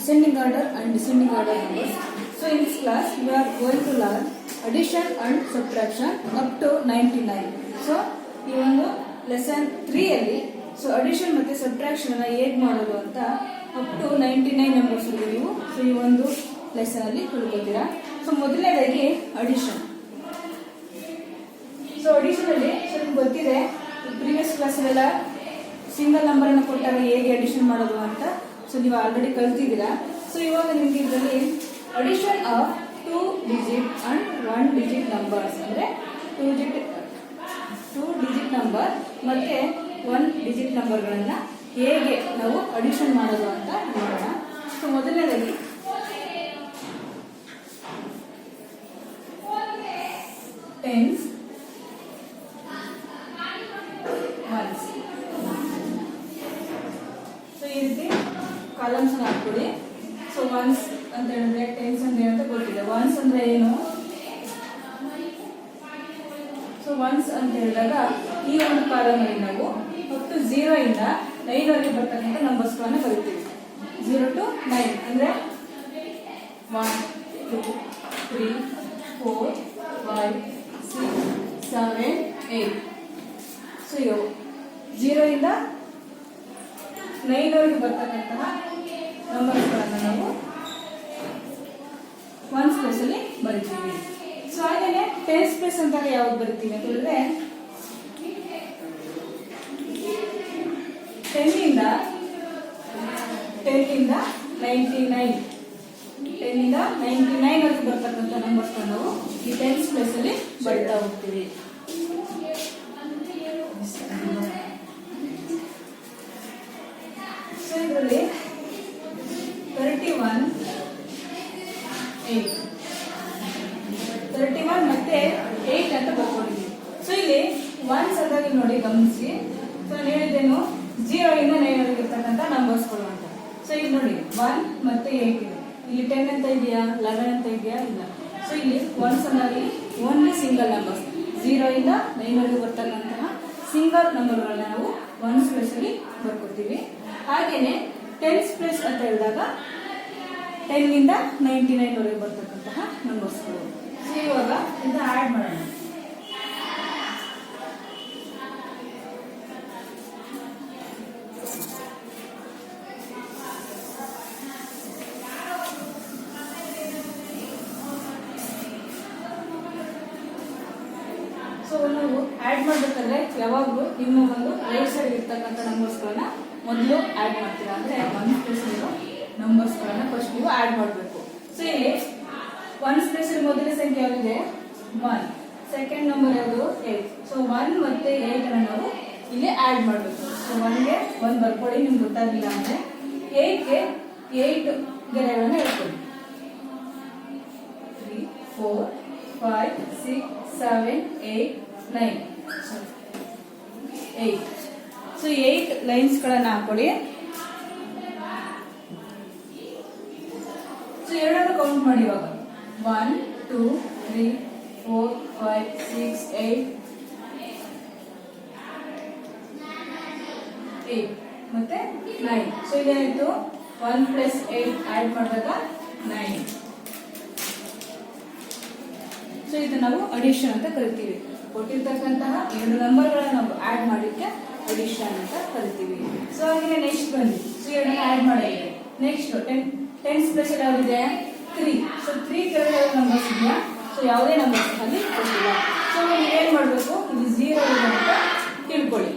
ascending order and descending order numbers. So in this class we are going to learn addition and subtraction up to 99. So ಈ ಒಂದು lesson 3 ಅಲ್ಲಿ so addition ಮತ್ತೆ subtraction ಅನ್ನ ಹೇಗೆ ಮಾಡೋದು ಅಂತ up to 99 numbers ನೀವು so ಈ ಒಂದು ಲೆಸನ್ ಅಲ್ಲಿ ತಿಳ್ಕೊತೀರಾ. ಸೊ ಮೊದಲನೇದಾಗಿ ಅಡಿಷನ್. ಸೊ ಅಡಿಷನ್ ಅಲ್ಲಿ ಸೊ ನಿಮ್ಗೆ ಗೊತ್ತಿದೆ ಪ್ರೀವಿಯಸ್ ಕ್ಲಾಸ್ ಅಲ್ಲೆಲ್ಲ ಸಿಂಗಲ್ ನಂಬರ್ ಅನ್ನು ಕೊಟ್ಟಾಗ ಹೇಗೆ ಅಡಿಷನ್ ಮಾಡೋದು ಅಂತ ಸೊ ನೀವು ಆಲ್ರೆಡಿ ಕಲ್ತಿದ್ದೀರಾ. ಸೊ ಇವಾಗ ನಿಮ್ಗೆ ಇದರಲ್ಲಿ addition of 2 digit and 1 digit numbers ಅಂದ್ರೆ 2 ಡಿಜಿಟ್ ನಂಬರ್ ಮತ್ತೆ 1 ಡಿಜಿಟ್ ನಂಬರ್ಗಳನ್ನ ಹೇಗೆ ನಾವು ಅಡಿಷನ್ ಮಾಡೋದು ಅಂತ ನೋಡೋಣ. ಸೊ ಮೊದಲನೇದಾಗಿ ಟೆನ್ಸ್ ಒನ್ಸ್. ಸೊ ಈ ರೀತಿ ಕಾಲಮ್ಸ್ ಹಾಕ್ಬಿಡಿ. ಸೊ ಒನ್ಸ್ ಅಂತ ಹೇಳಿದ್ರೆ ಟೆನ್ಸ್ ಅಂದ್ರೆ ಅಂತ ಗೊತ್ತಿದೆ. ಒನ್ಸ್ ಅಂದ್ರೆ ಏನು? ಸೊ ಒನ್ಸ್ ಅಂತ ಹೇಳಿದಾಗ ಈ ಒಂದು ಕಾಲಮ್ ಅಲ್ಲಿ ನಾವು ಮತ್ತು 0 ಇಂದ 9 ವರೆಗೆ ಬರ್ತಕ್ಕಂಥ ನಂಬರ್ಸ್ಗಳನ್ನ ಬರೀತೀವಿ. 0 to 9 ಅಂದ್ರೆ 1 2 3 4 5 6 7 8. ಸೊ 0 ಇಂದ 9 ವರೆಗೆ ಬರ್ತಕ್ಕಂತಹ ನಂಬರ್ಸ್ಗಳನ್ನ ನಾವು ಒನ್ಸ್ ಪ್ಲೇಸ್ ಅಲ್ಲಿ ಬರೀತೀವಿ. ಸೊ ಹಾಗೇನೆ ಟೆನ್ಸ್ ಪ್ಲೇಸ್ ಅಂತ ಯಾವ್ದು ಬರೀತೀವಿ ಅಂತ ಹೇಳಿದ್ರೆ 10 ಇಂದ 99 ವರೆಗೆ ಬರ್ತಕ್ಕಂಥ ನಂಬರ್ಸ್ ನಾವು ಈ ಟೆನ್ಸ್ ಪ್ಲೇಸ್ ಅಲ್ಲಿ ಬರೀತಾ ಹೋಗ್ತೀವಿ. ಸೊ ಇದರಲ್ಲಿ 31 ಮತ್ತೆ 8 ಅಂತ ಬರ್ಕೊಂಡಿದ್ದೀವಿ. ಸೊ ಇಲ್ಲಿ ಒನ್ಸ್ ಅಂದಾಗ ನೋಡಿ ಗಮನಿಸಿ. ಸೊ ನಾನು ಹೇಳಿದ್ದೇನು 0 ಇಂದ 9 ವರೆಗೆ ಇರ್ತಕ್ಕಂಥ ನಂಬರ್ಸ್ಗಳು ಅಂತ. ಸೊ ಇಲ್ಲಿ ನೋಡಿ 1 ಮತ್ತೆ 8 ಇದೆ. ಇಲ್ಲಿ 10 ಅಂತ ಇದೆಯಾ 11 ಅಂತ ಇದೆಯಾ ಇಲ್ಲ. ಸೊ ಇಲ್ಲಿ ಒನ್ಸ್ ಅಂದಾಗ ಓನ್ಲಿ ಸಿಂಗಲ್ ನಂಬರ್ಸ್ 0 ಇಂದ 9 ವರೆಗೆ ಬರ್ತಕ್ಕಂತಹ ಸಿಂಗಲ್ ನಂಬರ್ಗಳನ್ನ ನಾವು ಒನ್ಸ್ ಪ್ಲೇಸ್ ಅಲ್ಲಿ ಬರ್ಕೊತೀವಿ. ಹಾಗೇನೆ ಟೆನ್ಸ್ ಪ್ಲೇಸ್ ಅಂತ ಹೇಳಿದಾಗ 10 ಇಂದ 99 ವರೆಗೆ ಬರ್ತಕ್ಕಂತಹ ನಂಬರ್ಸ್ಗಳು. ಸೊ ಇವಾಗ ಇದನ್ನ ಆಡ್ ಮಾಡೋಣ. ಸೊ ನಾವು ಆಡ್ ಮಾಡ್ಬೇಕಾದ್ರೆ ಯಾವಾಗಲೂ ನಿಮ್ಮ ಒಂದು ರೈಟ್ ಸೈಡ್ ಇರ್ತಕ್ಕಂಥ ನಂಬರ್ಸ್ಗಳನ್ನ ಮೊದಲು ಆಡ್ ಮಾಡ್ತೀರಾ. ಅಂದ್ರೆ ಒನ್ಸ್ ಪ್ಲೇಸ್ ಇರೋ ನಂಬರ್ಸ್ಗಳನ್ನ ಫಸ್ಟ್ ನೀವು ಆಡ್ ಮಾಡಬೇಕು. ಸೊ ಇಲ್ಲಿ ಒನ್ಸ್ ಪ್ಲೇಸ್ ಮೊದಲನೇ ಸಂಖ್ಯೆ ಯಾವಿದೆ 1, ಸೆಕೆಂಡ್ ನಂಬರ್ ಯಾವುದು 8. ಸೊ 1 ಮತ್ತೆ 8 ಅನ್ನ ನಾವು ಇಲ್ಲಿ ಆಡ್ ಮಾಡಬೇಕು. ಸೊ 1 ಗೆ 1 ಬರ್ಕೊಳ್ಳಿ ನಿಮ್ಗೆ ಗೊತ್ತಾಗಿಲ್ಲ ಅಂದ್ರೆ. 8 ಗೆ 8 ಗೆರೆಗಳನ್ನ ಹೇಳ್ಕೊಳ್ಳಿ. 3 4 5 6 7 8 9 8. ಸೊ 8 ಲೈನ್ಸ್ ಗಳನ್ನ ಹಾಕೊಳ್ಳಿ. ಸೊ ಎರಡನ್ನು ಕೌಂಟ್ ಮಾಡಿ ಇವಾಗ 1 2 3 4 5 6 8 ಮತ್ತೆ 9. ಸೊ ಇದೇನಾಯ್ತು 1 ಪ್ಲಸ್ 8 ಆಡ್ ಮಾಡಿದಾಗ 9. ಸೊ ಇದು ನಾವು ಅಡಿಷನ್ ಅಂತ ಕರಿತೀವಿ. ಕೊಟ್ಟಿರ್ತಕ್ಕಂತಹ ಎರಡು ನಂಬರ್ಗಳನ್ನ ನಾವು ಆಡ್ ಮಾಡಿಕ್ಕೆ ಅಡಿಷನ್ ಅಂತ ಕರಿತೀವಿ. ಸೊ ಹಾಗೆ ನೆಕ್ಸ್ಟ್ ಬನ್ನಿ. ಸೊ ಎರಡನ್ನ ಆಡ್ ಮಾಡಿದ್ರೆ ನೆಕ್ಸ್ಟ್ ಟೆನ್ಸ್ ಪ್ಲೇಸ್ ಯಾವ್ದಿದೆ 3. ಸೊ 3 ಕೆಳಗೆ ನಂಬರ್ಸ್ ಇದೆಯಾ? ಸೊ ಯಾವುದೇ ನಂಬರ್ಸ್ ಅಲ್ಲಿ ಕೊಟ್ಟಿಲ್ಲ. ಸೊ ನೀವು ಏನ್ ಮಾಡಬೇಕು, ಇಲ್ಲಿ 0 ಇದೆ ಅಂತ ತಿಳ್ಕೊಳ್ಳಿ.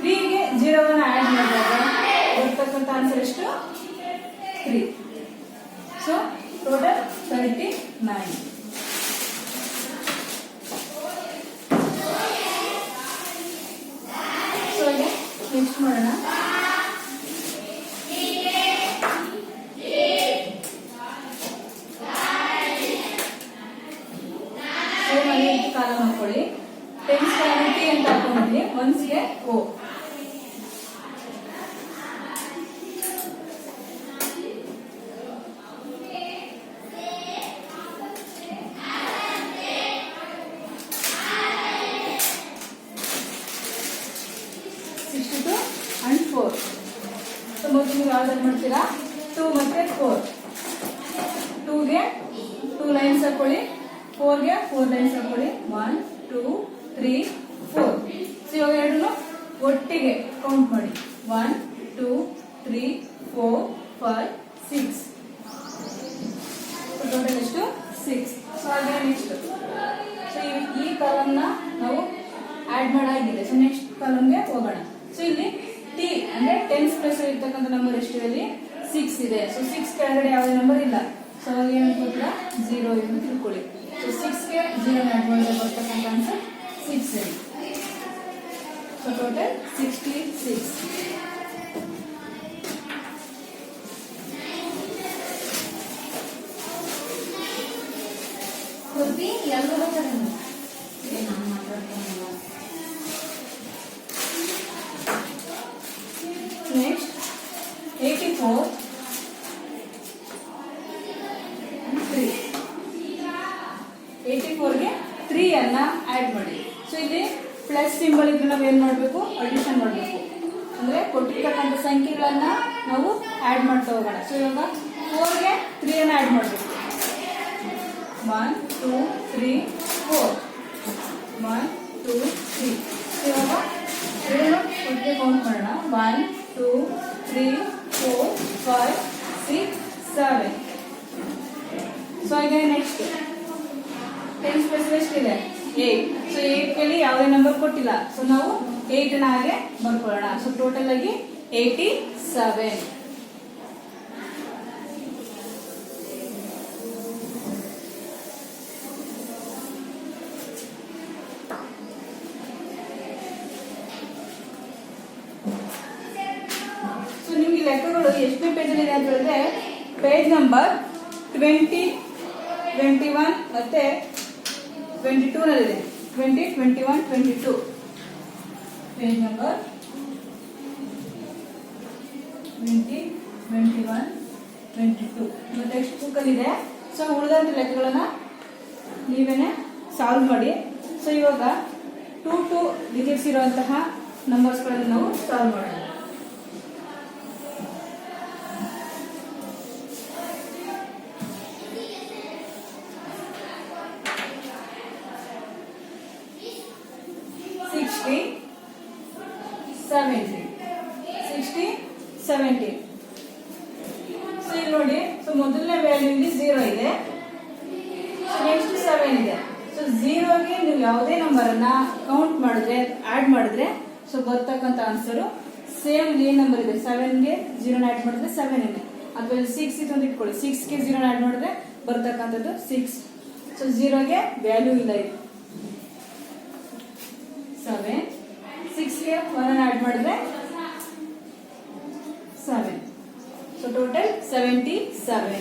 3ಗೆ 0 ಆಡ್ ಮಾಡಿದಾಗ ಬರ್ತಕ್ಕಂಥ ಆನ್ಸರ್ ಎಷ್ಟು 3. So total 39. ಸೊ ನೆಕ್ಸ್ಟ್ ಮಾಡೋಣ. ಕಾಲಮ್ ಹಾಕೊಳ್ಳಿ. ಟೆನ್ಸ್ ಟಿ ಅಂತ ಹಾಕೊಂಡಿದ್ದೀನಿ. ಒನ್ಸ್ಗೆ ಓ. and 4. So ಮೊದಲು ನೀವು ಯಾವ್ದು ಮಾಡ್ತೀರಾ 2 ಮತ್ತೆ 4. 2ಗೆ 2 ಲೈನ್ಸ್ ಹಾಕೊಳ್ಳಿ, 4ಗೆ 4 ಲೈನ್ಸ್ ಹಾಕೊಳ್ಳಿ. 1 2 3 4. ಸೊ ಇವಾಗ ಎರಡನ್ನು ಒಟ್ಟಿಗೆ ಕೌಂಟ್ ಮಾಡಿ. 1 2 3 4 5 6. ಟೋಟಲ್ ಎಷ್ಟು? 6. ಸೊ ಹಾಗೆ ನೆಕ್ಸ್ಟ್, ಸೊ ಈ ಕಾಲಮ್ ನ ನಾವು ಆಡ್ ಮಾಡಾಗಿದೆ. ಸೊ ನೆಕ್ಸ್ಟ್ ಕಾಲಮ್ಗೆ ಹೋಗೋಣ. ಸೊ ಇಲ್ಲಿ ಟಿ ಅಂದ್ರೆ ಟೆನ್ಸ್ ಪ್ಲೇಸ್ ಇರ್ತಕ್ಕಂಥ ನಂಬರ್ ಎಷ್ಟು ಇಲ್ಲಿ? 6 ಇದೆ. ಸೊ 6 ಕೆಳಗಡೆ ಯಾವುದೇ ನಂಬರ್ ಇಲ್ಲ. ಸೊ ಅವಾಗ ಏನು ಅನ್ಕೋತೀರ? 0 ಎಂದು ತಿಳ್ಕೊಳ್ಳಿ. ಸೊ 6ಗೆ 0 ಆಡ್ ಮಾಡಿದ್ರೆ ಬರ್ತಕ್ಕಂಥ ಆನ್ಸರ್ 6 ಇದೆ. So total 66. ನೆಕ್ಸ್ಟ್ 84 3. 84ಗೆ 3 ಅನ್ನ ಆಡ್ ಮಾಡಿ. ಸೊ ಇಲ್ಲಿ ಪ್ಲಸ್ ಸಿಂಬಲ್ ಇದ್ರೆ ನಾವು ಏನ್ ಮಾಡಬೇಕು? ಅಡಿಷನ್ ಮಾಡಬೇಕು. ಅಂದ್ರೆ ಕೊಟ್ಟಿರ್ತಕ್ಕಂಥ ಸಂಖ್ಯೆಗಳನ್ನ ನಾವು ಆಡ್ ಮಾಡ್ತಾ ಹೋಗೋಣ. ಸೊ ಇವಾಗ 4ಗೆ 3 ಅನ್ನ ಆಡ್ ಮಾಡಬೇಕು. 1 2 3 4. 1 2 3. ಸೊ ಇವಾಗ ಎರಡನ್ನು ಒಟ್ಟಿಗೆ ಕೌಂಟ್ ಮಾಡೋಣ. 1 2 3 4 5 6 7. ಸೊ ಈಗ ನೆಕ್ಸ್ಟ್ ಟೆನ್ಸ್ ಪ್ಲೇಸ್ ಎಷ್ಟಿದೆ? 8. ಸೊ 8 ಯಾವುದೇ ನಂಬರ್ ಕೊಟ್ಟಿಲ್ಲ. ಸೊ ನಾವು 8 ನ ಹಾಗೆ ಬರ್ಕೊಳ್ಳೋಣ. ಸೊ ಟೋಟಲ್ ಆಗಿ 87. ಸೊ ನಿಮ್ಗೆ ಲೆಕ್ಕಗಳು ಎಷ್ಟನೇ ಪೇಜಲ್ಲಿ ಇದೆ ಅಂತ ಹೇಳಿದ್ರೆ ಪೇಜ್ ನಂಬರ್ 20, 21 ಮತ್ತೆ 22 ನಲ್ಲಿದೆ. 20, 21, 22 ಪೇಜ್ ನಂಬರ್ 20, 21, 22 ಟೆಕ್ಸ್ಟ್ ಬುಕ್ ಅಲ್ಲಿ ಇದೆ. ಸೊ ಉಳಿದಂತ ಲೆಕ್ಕಗಳನ್ನ ನೀವೇನೆ ಸಾಲ್ವ್ ಮಾಡಿ. ಸೊ ಇವಾಗ 2 ಡಿಜಿಟ್ಸ್ ಇರುವಂತಹ ನಂಬರ್ಸ್ ಗಳನ್ನು ನಾವು ಸಾಲ್ವ್ ಮಾಡೋಣ. ಸೊ ಇಲ್ಲಿ ನೋಡಿ, ಸೊ ಮೊದಲನೇ ವ್ಯಾಲ್ಯೂ ಇಲ್ಲಿ 0 ಇದೆ. ನೆಕ್ಸ್ಟ್ 7 ಇದೆ. ಸೊ 0ಗೆ ನೀವು ಯಾವುದೇ ನಂಬರ್ ಅನ್ನ ಕೌಂಟ್ ಮಾಡಿದ್ರೆ, ಆಡ್ ಮಾಡಿದ್ರೆ, ಸೊ ಬರ್ತಕ್ಕಂಥ ಆನ್ಸರ್ ಸೇಮ್ ಏನ್ ನಂಬರ್ ಇದೆ 7ಗೆ 0 ಆಡ್ ಮಾಡಿದ್ರೆ 7 ಇದೆ. ಅಥವಾ 6 ಇದು ಅಂತ ಇಟ್ಕೊಳ್ಳಿ, 6ಗೆ 0 ಆಡ್ ಮಾಡಿದ್ರೆ ಬರ್ತಕ್ಕಂಥದ್ದು 6. ಸೊ 0ಗೆ ವ್ಯಾಲ್ಯೂ ಇಲ್ಲ ಇದು 7. 6ಗೆ 1 ಆಡ್ ಮಾಡಿದ್ರೆ 7. So total 77.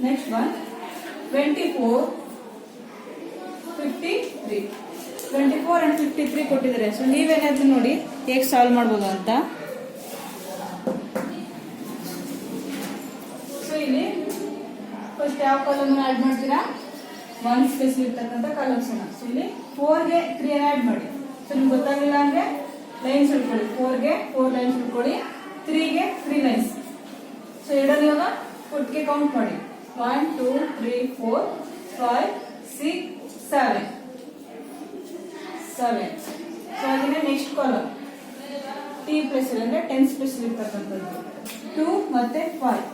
Next one 24, 53. 24 and 53 ಕೊಟ್ಟಿದ್ದಾರೆ. ಸೊ ನೀವೇನಾದ್ರೂ ನೋಡಿ ಹೇಗೆ ಸಾಲ್ವ್ ಮಾಡ್ಬೋದು ಅಂತ. ಸೊ ಇಲ್ಲಿ ಫಸ್ಟ್ ಯಾವ ಕಾಲಮ್ ಆಡ್ ಮಾಡ್ತೀರಾ? 1 ಸ್ಪೇಸ್ ಇರ್ತಕ್ಕಂಥ ಕಾಲಮ್ಸ್ ಅನ್ನ. ಸೊ ಇಲ್ಲಿ 4ಗೆ 3 ಆಡ್ ಮಾಡಿ. ಸೊ ನಿಮ್ಗೆ ಗೊತ್ತಾಗಲಿಲ್ಲ ಅಂದ್ರೆ ಲೈನ್ಸ್ ಇಟ್ಕೊಳ್ಳಿ. 4ಗೆ 4 ಲೈನ್ಸ್ ಇಟ್ಕೊಳ್ಳಿ, 3ಗೆ 3 ಲೈನ್ಸ್. ಸೊ ಎರಡನ್ನ ಇವಾಗ ಒಟ್ಟಿಗೆ ಕೌಂಟ್ ಮಾಡಿ. 1 2 3 4 5 6 7. ಸೊ ಹಾಗೆ ನೆಕ್ಸ್ಟ್ ಕಾಲಮ್ ಟಿ ಪ್ಲೇಸ್ ಅಂದ್ರೆ 10 ಪ್ಲೇಸ್ ಇರ್ತಕ್ಕಂಥದ್ದು 2 ಮತ್ತೆ 5.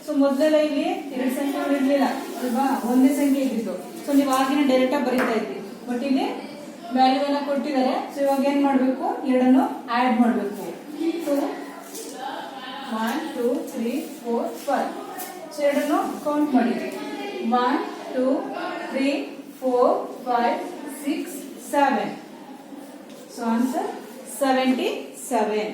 ಸೊ ಮೊದಲೆಲ್ಲ ಇಲ್ಲಿ 2 ಸಂಖ್ಯೆಗಳು ಇರ್ಲಿಲ್ಲ ಅಲ್ವಾ, ಒಂದೇ ಸಂಖ್ಯೆ ಇದ್ದಿತ್ತು. ಸೊ ನೀವು ಆಗಿನ ಡೈರೆಕ್ಟ್ ಆಗಿ ಬರೀತಾ ಇದ್ರಿ. ಬಟ್ ಇಲ್ಲಿ ವ್ಯಾಲ್ಯೂ ಅನ್ನ ಕೊಟ್ಟಿದ್ದಾರೆ. ಸೊ ಇವಾಗ ಏನ್ ಮಾಡ್ಬೇಕು? ಎರಡನ್ನು ಆಡ್ ಮಾಡ್ಬೇಕು. 2 1 2 3 4 5. ಸೊ ಎರಡನ್ನು ಕೌಂಟ್ ಮಾಡಿ. 1 2 3 4 5 6 7. So answer 77.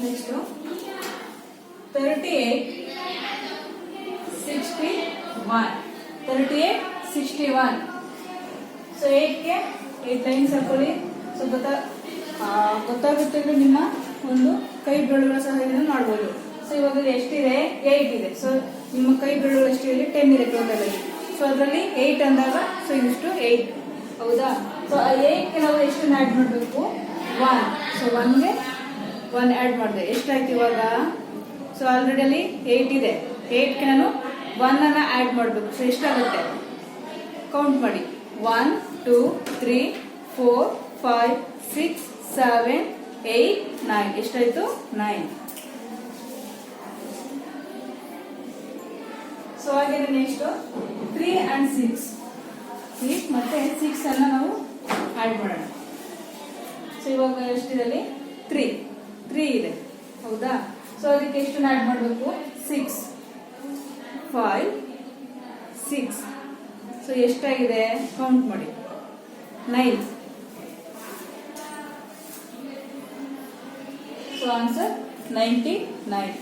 Next 38 ಸೊ 8ಗೆ 8 ಲೈನ್ಸ್ ಹಾಕೊಳ್ಳಿ. ಸೊ ಗೊತ್ತಾಗುತ್ತೆ ನಿಮ್ಮ ಒಂದು ಕೈ ಬೆರಳುಗಳ ಸಹಾಯದಿಂದ ಮಾಡ್ಬೋದು. ಸೊ ಇವಾಗ ಎಷ್ಟಿದೆ 8 ಇದೆ. ಸೊ ನಿಮ್ಮ ಕೈ ಬೆರಳುಗಳು ಎಷ್ಟಿದೆ 10 ಇದೆ ಟೋಟಲ್ ಆಗಿ. ಸೊ ಅದರಲ್ಲಿ 8 ಅಂದಾಗ ಸೊ ಇಷ್ಟು 8 ಹೌದಾ. ಸೊ ಆ 8ಗೆ ನಾವು ಎಷ್ಟನ್ನು ಆ್ಯಡ್ ಮಾಡಬೇಕು 1. ಸೊ 1ಗೆ 1 ಆ್ಯಡ್ ಮಾಡಿದೆ ಎಷ್ಟಾಯ್ತು ಇವಾಗ. ಸೊ ಆಲ್ರೆಡಿ ಅಲ್ಲಿ 8 ಇದೆ. 8ಗೆ ನಾನು 1 ಅನ್ನ ಆ್ಯಡ್ ಮಾಡಬೇಕು. ಸೊ ಎಷ್ಟಾಗುತ್ತೆ ಕೌಂಟ್ ಮಾಡಿ 1 2 3 4 5 6 7 8 9 ಎಷ್ಟಾಯ್ತು 9. ಸೊ ಹಾಗೆ ನೆಕ್ಸ್ಟ್ 3 and 6 ಮತ್ತೆ 6 ಅನ್ನ ನಾವು ಆ್ಯಡ್ ಮಾಡೋಣ. ಸೊ ಇವಾಗ ಎಷ್ಟಿದೆ 3 ಇದೆ ಹೌದಾ. ಸೊ ಅದಕ್ಕೆ ಎಷ್ಟು ಆ್ಯಡ್ ಮಾಡಬೇಕು 6 5 6. ಸೊ ಎಷ್ಟಾಗಿದೆ ಕೌಂಟ್ ಮಾಡಿ 9. So answer 99.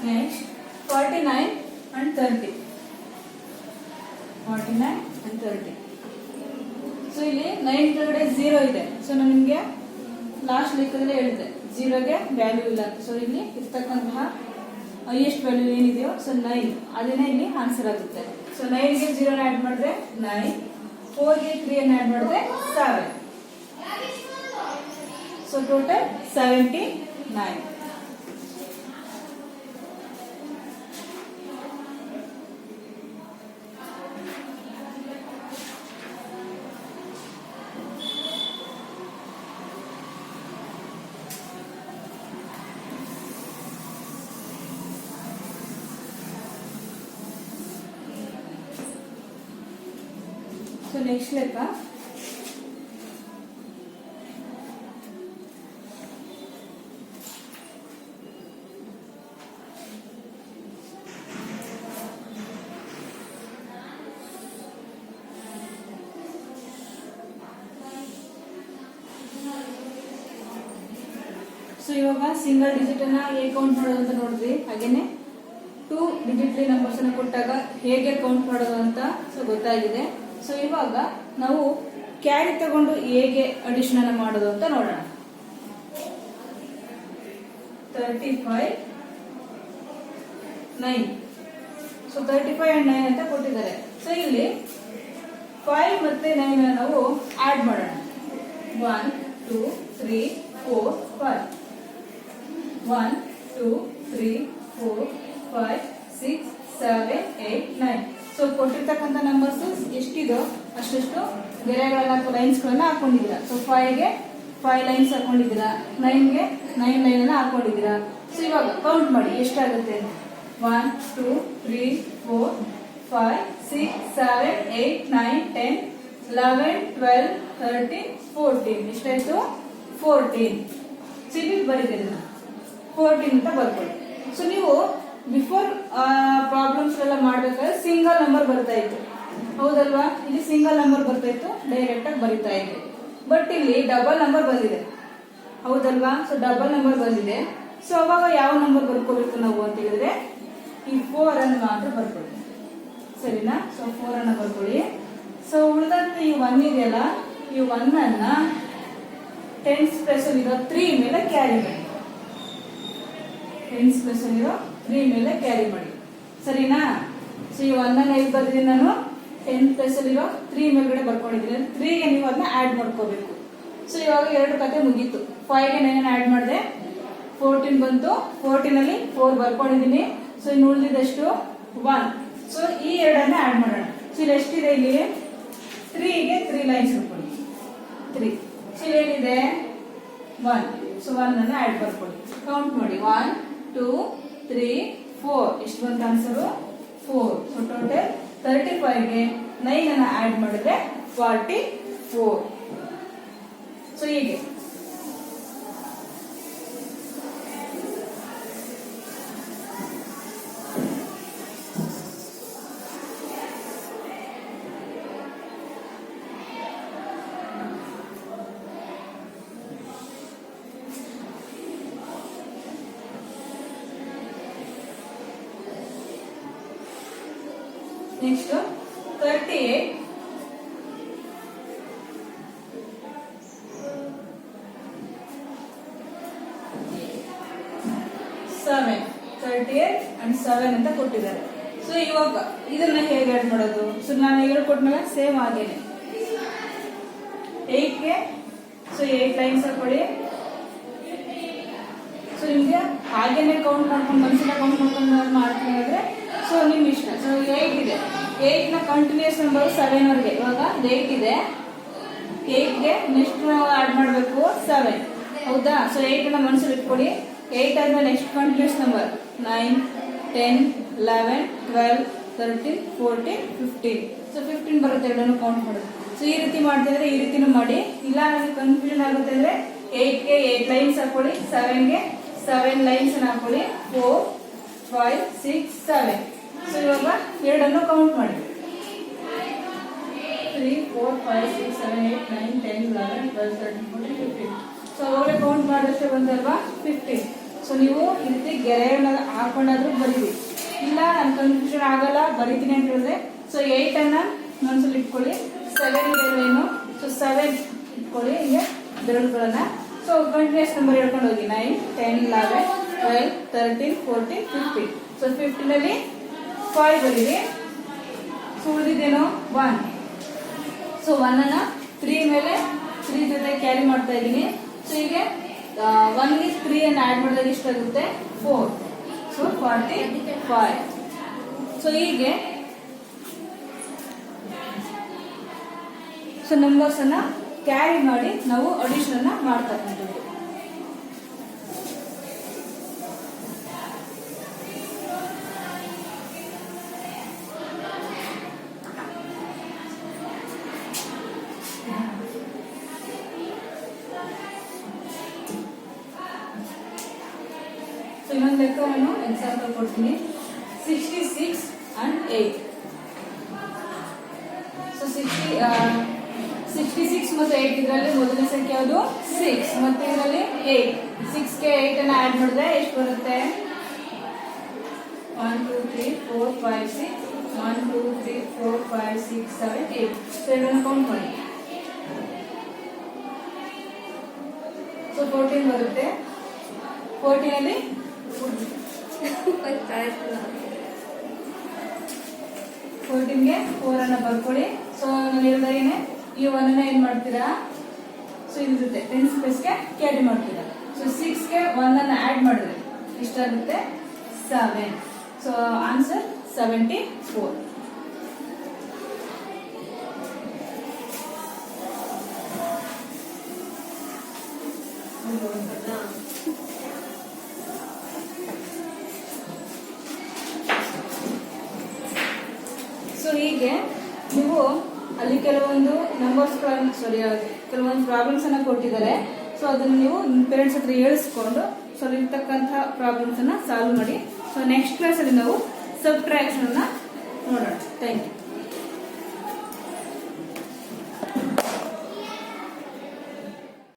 Next 49 and 30. 49 and 30. So ಇಲ್ಲಿ 9 ಕೆಳಗಡೆ 0 ಇದೆ. ಸೊ ನಾನು ನಿಮಗೆ ಲಾಸ್ಟ್ ಲೆಕ್ಕದಲ್ಲೇ ಹೇಳಿದೆ 0ಗೆ ವ್ಯಾಲ್ಯೂ ಇಲ್ಲ. ಸೊ ಇಲ್ಲಿ ಇರ್ತಕ್ಕಂತಹ ಹೈಯೆಸ್ಟ್ ವ್ಯಾಲ್ಯೂ ಏನಿದೆಯೋ ಸೊ 9 ಅದೇನೇ ಇಲ್ಲಿ ಆನ್ಸರ್ ಆಗುತ್ತೆ. ಸೊ 9ಗೆ 0 ಆ್ಯಡ್ ಮಾಡಿದ್ರೆ 9, 4ಗೆ 3 ಅನ್ನು ಆ್ಯಡ್ ಮಾಡಿದ್ರೆ 7. So total 79. ಸೊ ನೆಕ್ಸ್ಟ್ ಲೆಕ್ಕ ಸೊ ಇವಾಗ ಸಿಂಗಲ್ ಡಿಜಿಟ್ ಅನ್ನ ಹೇಗೆ ಕೌಂಟ್ ಮಾಡೋದು ಅಂತ ನೋಡಿದ್ವಿ. ಹಾಗೇನೆ 2 ಡಿಜಿಟ್ ನಂಬರ್ಸ್ ಅನ್ನ ಕೊಟ್ಟಾಗ ಹೇಗೆ ಕೌಂಟ್ ಮಾಡೋದು ಅಂತ ಸೊ ಗೊತ್ತಾಗಿದೆ. ಸೊ ಇವಾಗ ನಾವು ಕ್ಯಾರಿ ತಗೊಂಡು ಹೇಗೆ ಅಡಿಷನ್ ಅನ್ನ ಮಾಡೋದು ಅಂತ ನೋಡೋಣ. 35 9. ಸೊ 35 and 9 ಅಂತ ಕೊಟ್ಟಿದ್ದಾರೆ. ಸೊ ಇಲ್ಲಿ 5 ಮತ್ತೆ 9 ಅನ್ನು ನಾವು ಆಡ್ ಮಾಡೋಣ. 1 2 3 4 5. 1 2 3 4 5 6 7 8 9. ಸೊ ಕೊಟ್ಟಿರ್ತಕ್ಕಂಥ ನಂಬರ್ಸ್ ಎಷ್ಟಿದೋ ಅಷ್ಟು ಗೆರೆಗಳನ್ನ ಲೈನ್ಸ್ಗಳನ್ನ ಹಾಕೊಂಡಿದ್ದೀರಾ. ಸೊ 5ಗೆ 5 ಲೈನ್ಸ್ ಹಾಕೊಂಡಿದ್ದೀರಾ, 9ಗೆ 9 ಲೈನ್ ಅನ್ನ ಹಾಕೊಂಡಿದ್ದೀರಾ. ಸೊ ಇವಾಗ ಕೌಂಟ್ ಮಾಡಿ ಎಷ್ಟಾಗುತ್ತೆ. 1 2 3 4 5 6 7 8 9 10 11 12 13 14. ಎಷ್ಟಾಯ್ತು 14. ಸೊ ಇಲ್ಲಿ ಬರೀತೀರಿ 14 ಅಂತ ಬರ್ಕೊಳ್ಳಿ. ಸೊ ನೀವು ಬಿಫೋರ್ ಪ್ರಾಬ್ಲಮ್ಸ್ ಎಲ್ಲ ಮಾಡ್ಬೇಕಾದ್ರೆ ಸಿಂಗಲ್ ನಂಬರ್ ಬರ್ತಾ ಇತ್ತು ಹೌದಲ್ವಾ. ಇಲ್ಲಿ ಸಿಂಗಲ್ ನಂಬರ್ ಬರ್ತಾ ಇತ್ತು ಡೈರೆಕ್ಟ್ ಆಗಿ ಬರೀತಾ ಇತ್ತು. ಬಟ್ ಇಲ್ಲಿ ಡಬಲ್ ನಂಬರ್ ಬಂದಿದೆ ಹೌದಲ್ವಾ. ಸೊ ಡಬಲ್ ನಂಬರ್ ಬಂದಿದೆ. ಸೊ ಅವಾಗ ಯಾವ ನಂಬರ್ ಬರ್ಕೋಬೇಕು ನಾವು ಅಂತ ಹೇಳಿದ್ರೆ ಈ 4 ಅನ್ನು ಮಾತ್ರ ಬರ್ಕೊಳ್ಳಿ ಸರಿನಾ. ಸೊ 4 ಅನ್ನು ಬರ್ಕೊಳ್ಳಿ. ಸೊ ಉಳಿದಂತ ಈ 1 ಇದೆಯಲ್ಲ ಈ 1 ಅನ್ನ 10s ಪ್ಲೇಸ್ ಇರೋ 3 ಮೇಲೆ ಕ್ಯಾರಿ ಮಾಡಿ. 10s ಪ್ಲೇಸ್ ಇರೋ 3 ಮೇಲೆ ಕ್ಯಾರಿ ಮಾಡಿ ಸರಿನಾ. ಸೊ ಈ 1 ಅನ್ನ ಇಲ್ಲಿ ಬರ್ದಿದ್ದೀನಿ ನಾನು 10 ಪ್ಲೇಸ್ ಇರೋ 3 ಮೇಲ್ಗಡೆ ಬರ್ಕೊಂಡಿದ್ದೀನಿ. 3ಗೆ ನೀವು ಅದನ್ನ ಆಡ್ ಮಾಡ್ಕೋಬೇಕು. ಸೊ ಇವಾಗ 2 ಕತೆ ಮುಗೀತು. 5ಗೆ 9 ಆಡ್ ಮಾಡಿದೆ 14 ಬಂತು. 14 ಅಲ್ಲಿ 4 ಬರ್ಕೊಂಡಿದ್ದೀನಿ. ಸೊ ಇನ್ನು ಉಳಿದಿದ್ದೆಷ್ಟು 1. ಸೊ ಈ 2 ಆಡ್ ಮಾಡೋಣ. ಸೊ ಇಲ್ಲಿ ಎಷ್ಟಿದೆ ಇಲ್ಲಿ 3ಗೆ 3 ಲೈನ್ಸ್ ಬರ್ಕೊಳ್ಳಿ 3. ಸೊ ಇಲ್ಲಿ ಏನಿದೆ 1. ಸೊ 1 ಅನ್ನ ಆಡ್ ಬರ್ಕೊಳ್ಳಿ. ಕೌಂಟ್ ಮಾಡಿ 1 2 3 4. ಎಷ್ಟು ಬಂತ ಆನ್ಸರು 4. ಸೊ ಟೋಟಲ್ 35ಗೆ 9 ಅನ್ನ ಆಡ್ ಮಾಡಿದ್ರೆ 44. ಸೊ ಹೀಗೆ ನೆಕ್ಸ್ಟ್ 38 7 38 and 7 ಅಂತ ಕೊಟ್ಟಿದ್ದಾರೆ. ಸೊ ಇವಾಗ ಇದನ್ನ ಹೇಗೆ ಆಡ್ ಮಾಡೋದು? ಸೊ ನಾನು ಹೇಳ್ಕೊಟ್ಮೇಲೆ ಸೇಮ್ ಆಗೇನೆ 8 ಗೆ ಸೊ 8 ಲೈನ್ಸ್ ಹಾಕೊಳ್ಳಿ. ಸೊ ನಿಮ್ಗೆ ಹಾಗೇನೆ ಕೌಂಟ್ ಮಾಡ್ಕೊಂಡು ಮನಸ್ಸಿನ ಕೌಂಟ್ ಮಾಡ್ಕೊಂಡು ಮಾಡ್ತೀನಿ ಅಂದ್ರೆ ಸೊ ನಿಮ್ ಇಷ್ಟ. ಸೊ 8 ಇದೆ, 8 ನ ಕಂಟಿನ್ಯೂಸ್ ನಂಬರ್ 7 ವರೆಗೆ. ಇವಾಗ 8 ಇದೆ, 8 ಗೆ ನೆಕ್ಸ್ಟ್ ನಾವು ಆಡ್ ಮಾಡಬೇಕು 7. ಹೌದಾ? ಸೊ 8 ನ ಮನಸ್ಸಲ್ಲಿ ಇಟ್ಕೊಳ್ಳಿ. 8 ಆದ್ಮೇಲೆ ನೆಕ್ಸ್ಟ್ ಕಂಟಿನ್ಯೂಸ್ ನಂಬರ್ 9 10 11 12 13 14 15. ಸೊ 15 ಬರುತ್ತೆ, ಎರಡನ್ನು ಕೌಂಟ್ ಮಾಡೋದು. ಸೊ ಈ ರೀತಿ ಮಾಡ್ತಿದ್ರೆ ಈ ರೀತಿನೂ ಮಾಡಿ. ಇಲ್ಲ ನನಗೆ ಕನ್ಫ್ಯೂಷನ್ ಆಗುತ್ತೆ ಅಂದ್ರೆ 8 ಗೆ 8 ಲೈನ್ಸ್ ಹಾಕೊಳ್ಳಿ, 7 ಗೆ 7 ಲೈನ್ಸ್ ಹಾಕೊಳ್ಳಿ, 4 5 6 7. ಸೊ ಇವಾಗ ಎರಡನ್ನು ಕೌಂಟ್ ಮಾಡಿ 3 4 5 6 7 8 9 10 11 12 13 14 15. ಸೊ ಅವಾಗಲೇ ಕೌಂಟ್ ಮಾಡಿದಷ್ಟೇ ಬಂದಲ್ವಾ 15. ಸೊ ನೀವು ಈ ರೀತಿ ಗೆರೆಗಳನ್ನ ಹಾಕೊಂಡಾದ್ರೂ ಬರೀರಿ. ಇಲ್ಲ ನನ್ ಕನ್ಫ್ಯೂಷನ್ ಆಗಲ್ಲ ಬರೀತೀನಿ ಅಂತ ಹೇಳಿದ್ರೆ ಸೊ 8 ಅನ್ನ ಮನಸ್ಸಲ್ಲಿ ಇಟ್ಕೊಳ್ಳಿ, 7 ಇದೆ ಏನು ಸೊ 7 ಇಟ್ಕೊಳ್ಳಿ ಹಿಂಗೆ ಬೆರಳುಗಳನ್ನ. ಸೊ ಕಂಟಿನ್ಯೂಸ್ ನಂಬರ್ ಹೇಳ್ಕೊಂಡು ಹೋಗಿ 9 10 11 12 13 14 15. ಸೊ 15 ಅಲ್ಲಿ 5 ಬರೀರಿ. ಸೊ ಉಳಿದಿದ್ದೇನು 1. ಸೊ 1 ಅನ್ನ 3 ಮೇಲೆ 3 ಜೊತೆ ಕ್ಯಾರಿ ಮಾಡ್ತಾ ಇದ್ದೀನಿ. ಸೊ ಹೀಗೆ 1 ಗೆ 3 ಅನ್ನು ಆಡ್ ಮಾಡಿದಾಗ ಎಷ್ಟಾಗುತ್ತೆ 4. ಸೊ 45. ಸೊ ಹೀಗೆ ಸೊ ನಂಬರ್ಸ್ ಅನ್ನ ಕ್ಯಾರಿ ಮಾಡಿ ನಾವು ಅಡಿಷನ್ ಅನ್ನ ಮಾಡ್ತಕ್ಕಂಥದ್ದು. ಸೊ ಇನ್ನೊಂದು ಲೆಕ್ಕವನ್ನು ಎಕ್ಸಾಂಪಲ್ ಕೊಡ್ತೀನಿ. 66 and 8. ಸೊ 66 ಮತ್ತು 8 ಇದರಲ್ಲಿ ಮೊದಲನೇ ಸಂಖ್ಯೆ ಯಾವುದು 6 ಮತ್ತು ಇದರಲ್ಲಿ 8. 6 ಗೆ 8 ಅನ್ನು ಆಡ್ ಮಾಡಿದ್ರೆ ಎಷ್ಟು ಬರುತ್ತೆ? 1 2 3 4 5 6 1 2 3 4 5 6 7 8. ಸೊ ಇದನ್ನು ಕೌಂಟ್ ಮಾಡಿ. ಸೊ 14 ಬರುತ್ತೆ. 14 ಅಲ್ಲಿ 14 ಗೆ 4 ಅನ್ನ ಬರ್ಕೊಳ್ಳಿ. ಸೊ ನಾನು ಹೇಳಿದಾಗೇನೆ ಈ 1 ಅನ್ನ ಏನ್ ಮಾಡ್ತೀರಾ? ಸೊ ಇದ್ರ ಜೊತೆ 10 ಸ್ಪೇಸ್ ಗೆ ಕ್ಯಾರಿ ಮಾಡ್ತೀರಾ. ಸೊ 6 ಗೆ 1 ಅನ್ನ ಆಡ್ ಮಾಡಿದ್ರೆ ಇಷ್ಟಾಗುತ್ತೆ 7. So answer 74. ಸೊ ಹೀಗೆ ನೀವು ಅಲ್ಲಿ ಕೆಲವೊಂದು ನಂಬರ್ಸ್ಗಳನ್ನು ಕೆಲವೊಂದು ಪ್ರಾಬ್ಲಮ್ಸ್ ಅನ್ನ ಕೊಟ್ಟಿದ್ದಾರೆ. ಸೊ ಅದನ್ನು ನೀವು ಪೇರೆಂಟ್ಸ್ ಹತ್ರ ಹೇಳಿಸ್ಕೊಂಡು ಸೊ ಇರ್ತಕ್ಕಂಥ ಪ್ರಾಬ್ಲಮ್ಸ್ ಅನ್ನ ಸಾಲ್ವ್ ಮಾಡಿ. ಸೊ ನೆಕ್ಸ್ಟ್ ಕ್ಲಾಸ್ ಅಲ್ಲಿ ನಾವು ಸಬ್ಟ್ರಾಕ್ಷನ್ ಅನ್ನ ನೋಡೋಣ. Thank you.